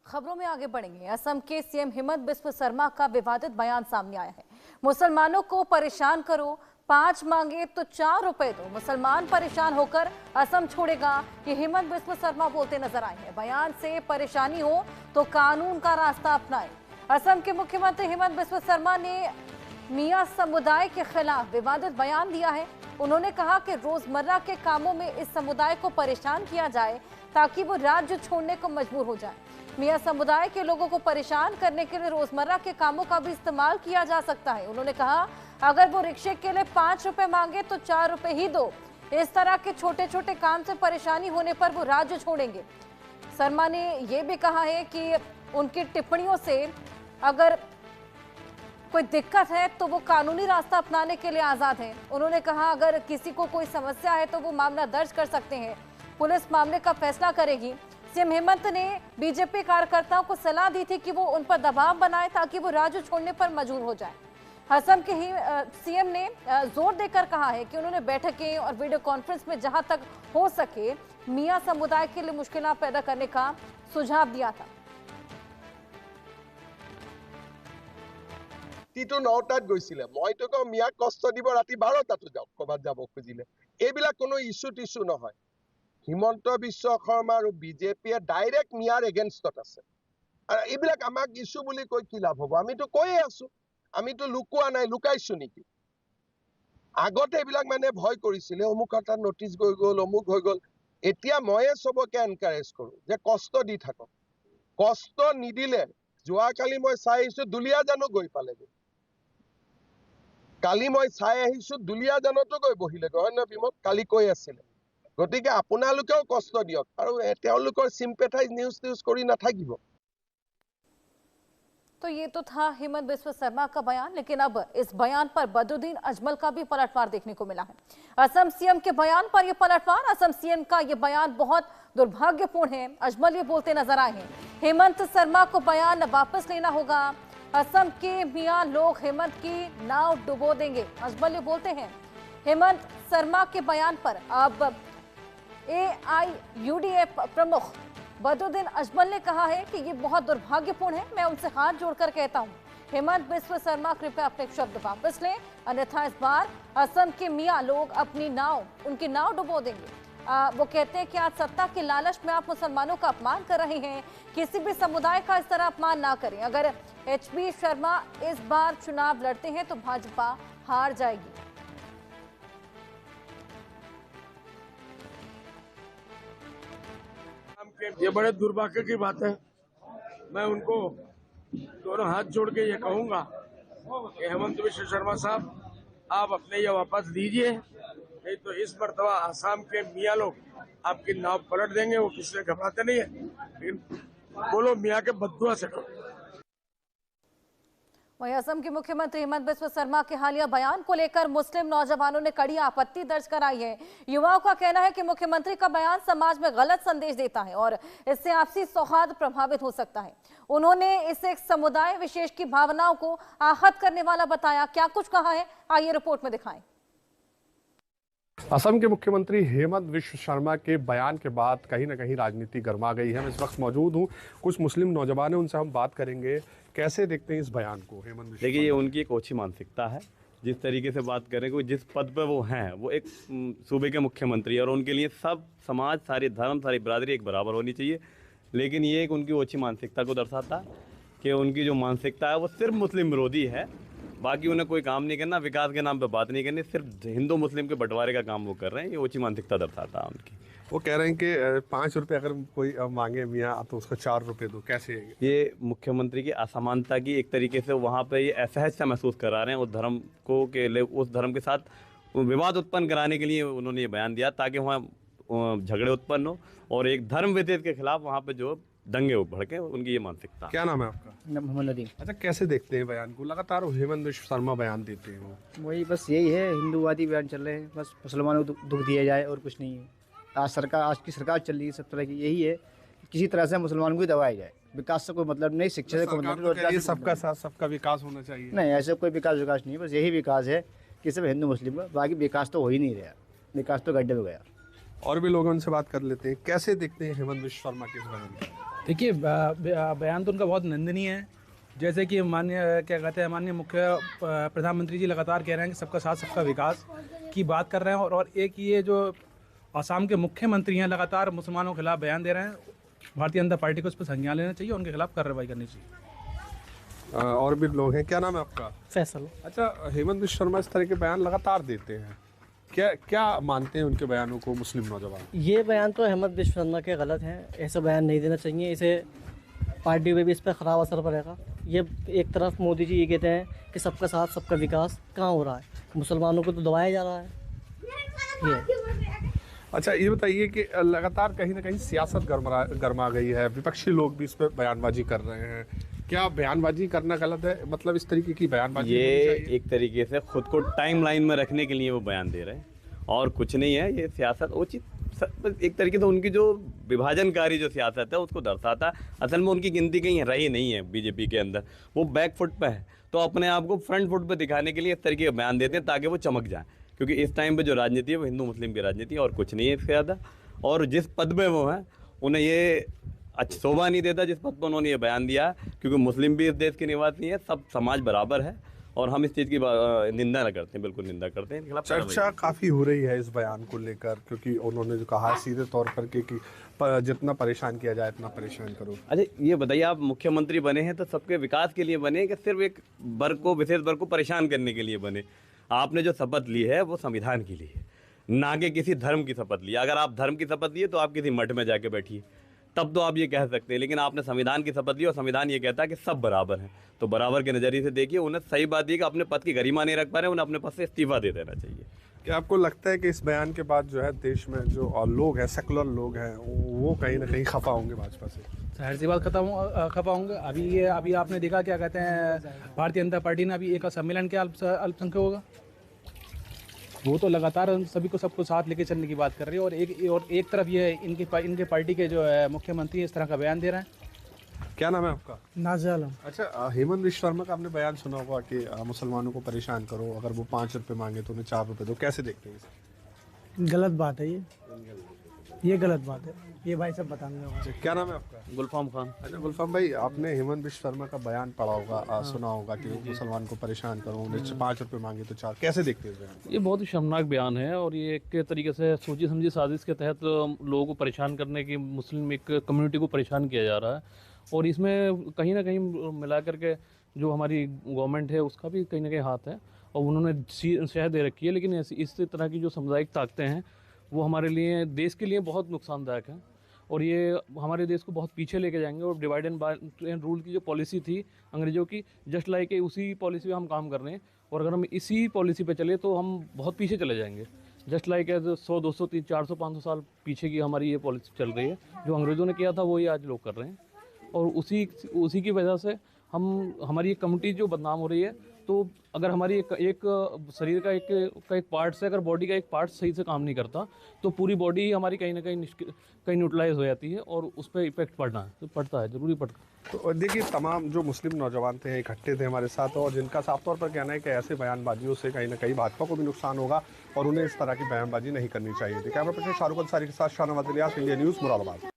खबरों में आगे बढ़ेंगे। असम के सीएम हिमंत बिस्व शर्मा का विवादित बयान सामने आया है। मुसलमानों को परेशान करो, 5 मांगे तो 4 रुपए दो, मुसलमान परेशान होकर असम छोड़ेगा, ये हिमंत बिस्व शर्मा बोलते नजर आए हैं। बयान से परेशानी हो तो कानून का रास्ता अपनाएं। असम के मुख्यमंत्री हिमंत बिस्व शर्मा ने मियां समुदाय के खिलाफ विवादित बयान दिया है। उन्होंने कहा कि रोजमर्रा के कामों में इस समुदाय को परेशान किया जाए ताकि वो राज्य छोड़ने को मजबूर हो जाए। मियां समुदाय के लोगों को परेशान करने के लिए रोजमर्रा के कामों का भी इस्तेमाल किया जा सकता है। उन्होंने कहा अगर वो रिक्शे के लिए 5 रुपए मांगे तो 4 रुपए ही दो। इस तरह के छोटे छोटे काम से परेशानी होने पर वो राज्य छोड़ेंगे। शर्मा ने यह भी कहा है कि उनकी टिप्पणियों से अगर कोई दिक्कत है तो वो कानूनी रास्ता अपनाने के लिए आजाद है। उन्होंने कहा अगर किसी को कोई समस्या है तो वो मामला दर्ज कर सकते हैं, पुलिस मामले का फैसला करेगी। सीएम हेमंत ने बीजेपी कार्यकर्ताओं को सलाह दी थी कि वो उन पर दबाव बनाए ताकि वो राज्य छोड़ने पर मजबूर हो जाए। असम के ही सीएम ने जोर देकर कहा है कि उन्होंने बैठकें और वीडियो कॉन्फ्रेंस में जहां तक हो सके मियां समुदाय के लिए मुश्किलें पैदा करने का सुझाव दिया था। ৰাতিটো 9টাত গৈছিলে, মইতো কওঁ মিয়াক কষ্ট দিব, ৰাতি 12টাতো যাওক ক'ৰবাত যাব খুজিলে। এইবিলাক কোনো ইছ্যু টিছ্যু নহয়। হিমন্ত বিশ্ব শৰ্মা আৰু বিজেপিয়ে ডাইৰেক্ট মিয়াৰ এগেইনষ্টত আছে। আৰু এইবিলাক আমাক ইছ্যু বুলি কৈ কি লাভ হ'ব? আমিতো কৈয়ে আছো, আমিতো লুকোৱা নাই, লুকাইছো নেকি? আগতে এইবিলাক মানে ভয় কৰিছিলে, অমুক এটা নটিচ গৈ গ'ল, অমুক হৈ গ'ল। এতিয়া ময়ে চবকে এনকাৰেজ কৰোঁ যে কষ্ট দি থাকক। কষ্ট নিদিলে যোৱাকালি মই চাই আহিছো দুলীয়াজানো গৈ পালেগৈ। কালি মই চাই আহিছো দুলীয়াজানতো গৈ বহিলেগৈ, হয় নহয় বিমল? কালি কৈ আছিলে। গতিকে আপোনালোকেও কষ্ট দিয়ক আৰু তেওঁলোকৰ সিম্পেথাইজ নিউজ কৰি নাথাকিব। तो ये तो था हिमंत बिस्व शर्मा का बयान, लेकिन अब इस बयान पर बदरुद्दीन अजमल का भी पलटवार देखने को मिला है। असम सीएम के बयान पर यह पलटवार, असम सीएम का यह बयान बहुत दुर्भाग्यपूर्ण है, अजमल ये बोलते नजर आए हैं। हेमंत शर्मा को बयान वापस लेना होगा, असम के मियां लोग हेमंत की नाव डुबो देंगे, अजमल ये बोलते हैं। हेमंत शर्मा के बयान पर अब AIUDF प्रमुख बदरुद्दीन अजमल ने कहा है कि ये बहुत दुर्भाग्यपूर्ण है। मैं उनसे हाथ जोड़कर कहता हूं हेमंत बिस्व शर्मा कृपया अपने शब्द वापस लें, अन्यथा इस बार असम के मियां लोग अपनी नाव, उनकी नाव डुबो देंगे। वो कहते हैं कि आज सत्ता की लालच में आप मुसलमानों का अपमान कर रहे हैं, किसी भी समुदाय का इस तरह अपमान ना करें। अगर HB शर्मा इस बार चुनाव लड़ते हैं तो भाजपा हार जाएगी। ये बड़े दुर्भाग्य की बात है। मैं उनको दोनों हाथ जोड़ के ये कहूंगा कि हेमंत बिस्व शर्मा साहब आप अपने ये वापस लीजिए, नहीं तो इस मर्तबा आसाम के मियाँ लोग आपकी नाव पलट देंगे। वो किसी से घबराते नहीं है, लेकिन बोलो मियाँ के बद्दुआ से करो। वहीं असम के मुख्यमंत्री हिमंत बिस्व शर्मा के हालिया बयान को लेकर मुस्लिम नौजवानों ने कड़ी आपत्ति दर्ज कराई है। युवाओं का कहना है कि मुख्यमंत्री का बयान समाज में गलत संदेश देता है और इससे आपसी सौहार्द प्रभावित हो सकता है। उन्होंने इसे एक समुदाय विशेष की भावनाओं को आहत करने वाला बताया। क्या कुछ कहा है, आइए रिपोर्ट में दिखाएं। असम के मुख्यमंत्री हेमंत बिस्व शर्मा के बयान के बाद कहीं ना कहीं राजनीति गर्मा गई है। मैं इस वक्त मौजूद हूं, कुछ मुस्लिम नौजवान हैं, उनसे हम बात करेंगे। कैसे देखते हैं इस बयान को हेमंत बिस्व? देखिए, ये उनकी एक ओछी मानसिकता है। जिस तरीके से बात करें कि जिस पद पर वो हैं, वो एक सूबे के मुख्यमंत्री और उनके लिए सब समाज, सारे धर्म, सारी बिरादरी एक बराबर होनी चाहिए। लेकिन ये एक उनकी ओछी मानसिकता को दर्शाता है कि उनकी जो मानसिकता है वो सिर्फ मुस्लिम विरोधी है। बाकी उन्हें कोई काम नहीं करना, विकास के नाम पे बात नहीं करनी, सिर्फ हिंदू मुस्लिम के बंटवारे का काम वो कर रहे हैं। ये ओछी मानसिकता दर्शाता है उनकी। वो कह रहे हैं कि 5 रुपये अगर कोई मांगे मियाँ तो उसको 4 रुपये दो। कैसे? ये मुख्यमंत्री की असमानता की एक तरीके से वहाँ पे ये असहज सा महसूस करा रहे हैं उस धर्म को के लिए, उस धर्म के साथ विवाद उत्पन्न कराने के लिए उन्होंने ये बयान दिया ताकि वहाँ झगड़े उत्पन्न हो और एक धर्म विभेद के खिलाफ वहाँ पे जो दंगे भड़के, उनकी ये मानसिकता। क्या नाम है आपका? मोहम्मद नदीम। अच्छा, कैसे देखते हैं बयान को? लगातार हेमंत बिस्व शर्मा बयान देते हैं। वही बस यही है, हिंदूवादी बयान चल रहे हैं, बस मुसलमानों को दुख दिया जाए और कुछ नहीं है। आज की सरकार चल रही है सब तरह की, यही है किसी तरह से मुसलमानों को दबाया जाए। विकास से कोई मतलब नहीं, शिक्षा से कोई मतलब नहीं, सबका साथ सबका विकास होना चाहिए। नहीं, ऐसा कोई विकास नहीं, बस यही विकास है कि सब हिंदू मुस्लिम का, बाकी विकास तो हो ही नहीं रहा, विकास तो गड्ढे में गया। और भी लोगों उनसे बात कर लेते हैं, कैसे देखते हैं हेमंत विश्व शर्मा के इस बयान को? देखिए, बयान तो उनका बहुत निंदनीय है। जैसे कि माननीय मुख्य प्रधानमंत्री जी लगातार कह रहे हैं कि सबका साथ सबका विकास की बात कर रहे हैं, और एक ये जो असम के मुख्यमंत्री हैं लगातार मुसलमानों के खिलाफ बयान दे रहे हैं। भारतीय जनता पार्टी को उस पर संज्ञान लेना चाहिए, उनके खिलाफ कार्रवाई करनी चाहिए। और भी लोग हैं, क्या नाम है आपका? फैसल। अच्छा, हेमंत विश्व शर्मा इस तरह के बयान लगातार देते हैं, क्या मानते हैं उनके बयानों को मुस्लिम नौजवान? ये बयान तो हेमंत विश्व शर्मा के गलत हैं, ऐसे बयान नहीं देना चाहिए। इसे पार्टी पे भी इस पर ख़राब असर पड़ेगा। ये एक तरफ मोदी जी ये कहते हैं कि सबका साथ सबका विकास, कहाँ हो रहा है? मुसलमानों को तो दबाया जा रहा है ये। अच्छा, ये बताइए कि लगातार कहीं ना कहीं सियासत गरमा गई है, विपक्षी लोग भी इस पर बयानबाजी कर रहे हैं, क्या बयानबाजी करना गलत है? मतलब इस तरीके की बयानबाजी ये होनी चाहिए? एक तरीके से खुद को टाइम लाइन में रखने के लिए वो बयान दे रहे हैं, और कुछ नहीं है। ये सियासत उचित एक तरीके से उनकी जो विभाजनकारी जो सियासत है उसको दर्शाता है। असल में उनकी गिनती कहीं रही नहीं है बीजेपी के अंदर, वो बैक फुट पे है, तो अपने आप को फ्रंट फुट पे दिखाने के लिए इस तरीके के बयान देते हैं ताकि वो चमक जाए, क्योंकि इस टाइम पे जो राजनीति है वो हिंदू मुस्लिम की राजनीति है और कुछ नहीं है इससे ज़्यादा। और जिस पद पे वो हैं उन्हें ये शोभा नहीं देता जिस पद पर उन्होंने ये बयान दिया, क्योंकि मुस्लिम भी इस देश के निवासी हैं, सब समाज बराबर है, और हम इस चीज़ की निंदा न करते हैं, बिल्कुल निंदा करते हैं। चर्चा काफ़ी हो रही है इस बयान को लेकर, क्योंकि उन्होंने जो कहा सीधे तौर पर कि जितना परेशान किया जाए इतना परेशान करो। अच्छा, ये बताइए, आप मुख्यमंत्री बने हैं तो सबके विकास के लिए बने कि सिर्फ एक वर्ग को, विशेष वर्ग को परेशान करने के लिए बने? आपने जो शपथ ली है वो संविधान के लिए, ना कि किसी धर्म की शपथ ली। अगर आप धर्म की शपथ लिए तो आप किसी मठ में जाके बैठिए, तब तो आप ये कह सकते हैं, लेकिन आपने संविधान की शपथ ली और संविधान ये कहता है कि सब बराबर हैं, तो बराबर के नज़रिए से देखिए। उन्हें सही बात ये कि अपने पद की गरिमा नहीं रख पा रहे, उन्हें अपने पद से इस्तीफा दे देना चाहिए। क्या आपको लगता है कि इस बयान के बाद जो है देश में जो लोग हैं, सेकुलर लोग हैं, वो कहीं ना कहीं खफा होंगे भाजपा से? जाहिर सी बात खफा होंगे। अभी आपने देखा, क्या कहते हैं, भारतीय जनता पार्टी ने अभी एक सम्मेलन किया अल्पसंख्यकों का, वो तो लगातार सभी को सबको साथ लेके चलने की बात कर रही है, और एक तरफ ये इनके पार्टी के जो है मुख्यमंत्री इस तरह का बयान दे रहे हैं। क्या नाम है आपका? नाज़िर आलम। अच्छा, हेमंत विश्व शर्मा का आपने बयान सुना होगा कि मुसलमानों को परेशान करो, अगर वो 5 रुपये मांगे तो उन्हें 4 रुपये दो, कैसे देखते हैं इसे? गलत बात है ये गलत बात है, ये भाई सब बताएंगे। क्या नाम है आपका? गुलफाम खान। अच्छा गुलफाम भाई, आपने हेमंत विश्व शर्मा का बयान पढ़ा होगा, सुना होगा कि मुसलमान को परेशान करो, उन्हें 5 रुपये मांगे तो 4, कैसे देखते हैं बयान? ये बहुत ही शर्मनाक बयान है, और ये एक तरीके से सोची समझी साजिश के तहत लोगों को परेशान करने की, मुस्लिम एक कम्युनिटी को परेशान किया जा रहा है, और इसमें कहीं ना कहीं मिला करके जो हमारी गवर्नमेंट है उसका भी कहीं ना कहीं हाथ है, और उन्होंने शह दे रखी है। लेकिन इस तरह की जो सामुदायिक ताकतें हैं वो हमारे लिए, देश के लिए बहुत नुकसानदायक है, और ये हमारे देश को बहुत पीछे लेके जाएंगे। और डिवाइड एंड रूल की जो पॉलिसी थी अंग्रेजों की, जस्ट लाइक उसी पॉलिसी पे हम काम कर रहे हैं, और अगर हम इसी पॉलिसी पे चले तो हम बहुत पीछे चले जाएंगे। जस्ट लाइक 100, 200, 300, 400, 500 साल पीछे की हमारी ये पॉलिसी चल रही है। जो अंग्रेज़ों ने किया था वही आज लोग कर रहे हैं, और उसी की वजह से हमारी एक कम्युनिटी जो बदनाम हो रही है। तो अगर हमारी एक शरीर का एक पार्ट से, अगर बॉडी का एक पार्ट सही से काम नहीं करता तो पूरी बॉडी ही हमारी कहीं ना कहीं न्यूट्रलाइज हो जाती है, और उस पर इफेक्ट पड़ता है, ज़रूरी पड़ता है। तो देखिए, तमाम जो मुस्लिम नौजवान थे इकट्ठे थे हमारे साथ, और जिनका साफ तौर पर कहना है कि ऐसे बयानबाजियों से कहीं ना कहीं भाजपा को भी नुकसान होगा, और उन्हें इस तरह की बयानबाजी नहीं करनी चाहिए थी। कैमरा पर्सन शाहरुख अंसारी के साथ शाहनवाज इलियास, इंडिया न्यूज़, मुरादाबाद।